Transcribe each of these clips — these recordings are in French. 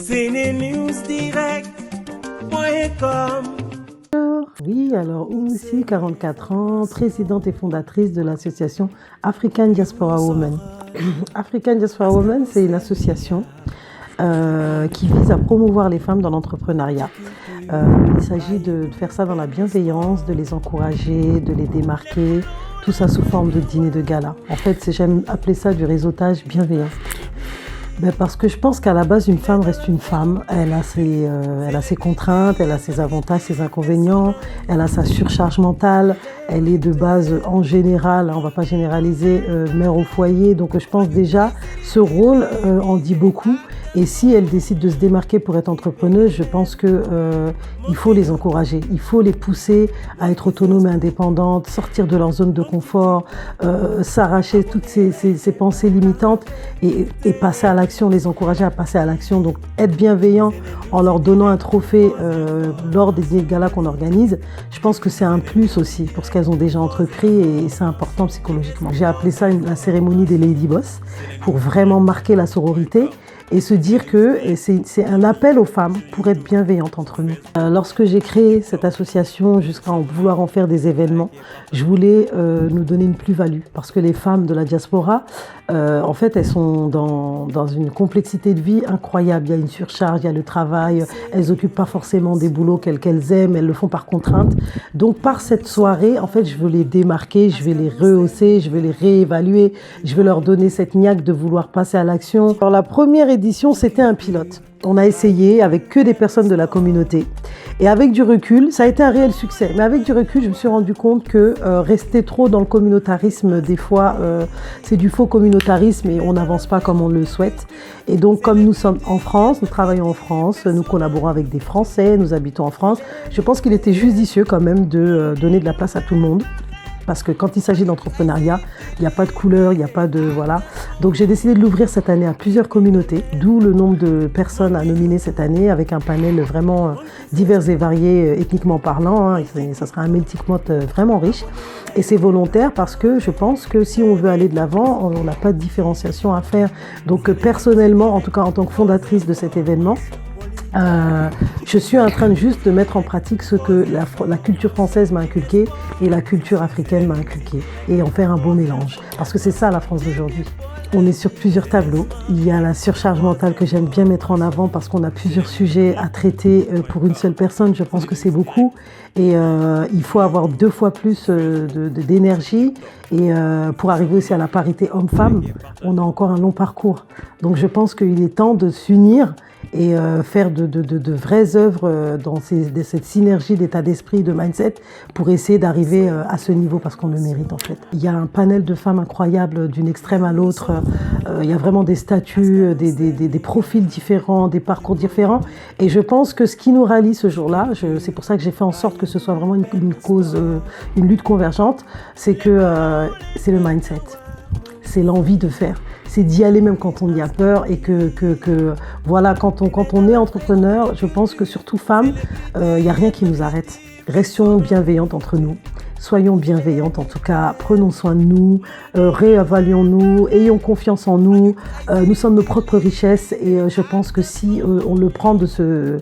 CNews-direct.com. Oui, alors Oumoussi, 44 ans, présidente et fondatrice de l'association African Diaspora Women. African Diaspora Women, c'est une association qui vise à promouvoir les femmes dans l'entrepreneuriat. Il s'agit de faire ça dans la bienveillance, de les encourager, de les démarquer, tout ça sous forme de dîner de gala. En fait, j'aime appeler ça du réseautage bienveillant. Parce que je pense qu'à la base, une femme reste une femme. Elle a ses contraintes, elle a ses avantages, ses inconvénients, elle a sa surcharge mentale. Elle est de base, en général, on ne va pas généraliser, mère au foyer. Donc je pense déjà, ce rôle en dit beaucoup. Et si elle décide de se démarquer pour être entrepreneuse, je pense qu'il faut les encourager. Il faut les pousser à être autonomes et indépendantes, sortir de leur zone de confort, s'arracher toutes ces pensées limitantes et passer à l'action, les encourager à passer à l'action. Donc être bienveillant en leur donnant un trophée lors des dîners de gala qu'on organise, je pense que c'est un plus aussi pour ce qu'elles ont déjà entrepris et c'est important psychologiquement. J'ai appelé ça la cérémonie des Lady Boss pour vraiment marquer la sororité et se dire que c'est un appel aux femmes pour être bienveillantes entre nous. Lorsque j'ai créé cette association jusqu'à vouloir en faire des événements, je voulais nous donner une plus-value parce que les femmes de la diaspora, en fait, elles sont dans une complexité de vie incroyable. Il y a une surcharge, il y a le travail, elles n'occupent pas forcément des boulots qu'elles aiment, elles le font par contrainte. Donc par cette soirée, en fait, je veux les démarquer, je vais les rehausser, je vais les réévaluer, je veux leur donner cette niaque de vouloir passer à l'action. Alors la première édition, c'était un pilote. On a essayé avec que des personnes de la communauté. Et avec du recul, ça a été un réel succès. Mais avec du recul, je me suis rendu compte que rester trop dans le communautarisme, des fois, c'est du faux communautarisme et on n'avance pas comme on le souhaite. Et donc, comme nous sommes en France, nous travaillons en France, nous collaborons avec des Français, nous habitons en France, je pense qu'il était judicieux quand même de donner de la place à tout le monde. Parce que quand il s'agit d'entrepreneuriat, il n'y a pas de couleur, il n'y a pas de... Voilà. Donc j'ai décidé de l'ouvrir cette année à plusieurs communautés, d'où le nombre de personnes à nominer cette année, avec un panel vraiment divers et varié, ethniquement parlant. Hein. Ça sera un melting pot vraiment riche. Et c'est volontaire parce que je pense que si on veut aller de l'avant, on n'a pas de différenciation à faire. Donc personnellement, en tout cas en tant que fondatrice de cet événement, je suis en train juste de mettre en pratique ce que la culture française m'a inculqué et la culture africaine m'a inculqué et en faire un beau mélange. Parce que c'est ça la France d'aujourd'hui. On est sur plusieurs tableaux. Il y a la surcharge mentale que j'aime bien mettre en avant parce qu'on a plusieurs sujets à traiter pour une seule personne. Je pense que c'est beaucoup. Et il faut avoir 2 fois plus d'énergie. Et pour arriver aussi à la parité homme-femme, on a encore un long parcours. Donc je pense qu'il est temps de s'unir et faire de vraies œuvres dans cette synergie d'état d'esprit, de mindset, pour essayer d'arriver à ce niveau, parce qu'on le mérite en fait. Il y a un panel de femmes incroyables d'une extrême à l'autre, il y a vraiment des statuts, des profils différents, des parcours différents, et je pense que ce qui nous rallie ce jour-là, c'est pour ça que j'ai fait en sorte que ce soit vraiment une cause, une lutte convergente, c'est que c'est le mindset, c'est l'envie de faire. C'est d'y aller même quand on y a peur et que voilà, quand on est entrepreneur, je pense que surtout femmes, il n'y a rien qui nous arrête. Restions bienveillantes entre nous. Soyons bienveillantes en tout cas, prenons soin de nous, réévaluons-nous, ayons confiance en nous. Nous sommes nos propres richesses et je pense que si on le prend de ce...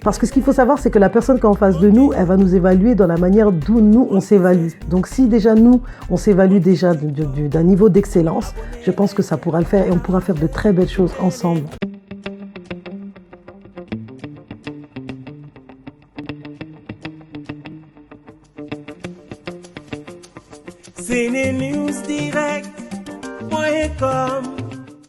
Parce que ce qu'il faut savoir, c'est que la personne qui est en face de nous, elle va nous évaluer dans la manière d'où nous, on s'évalue. Donc si déjà nous, on s'évalue déjà d'un niveau d'excellence, je pense que ça pourra le faire et on pourra faire de très belles choses ensemble. CNews-direct.com.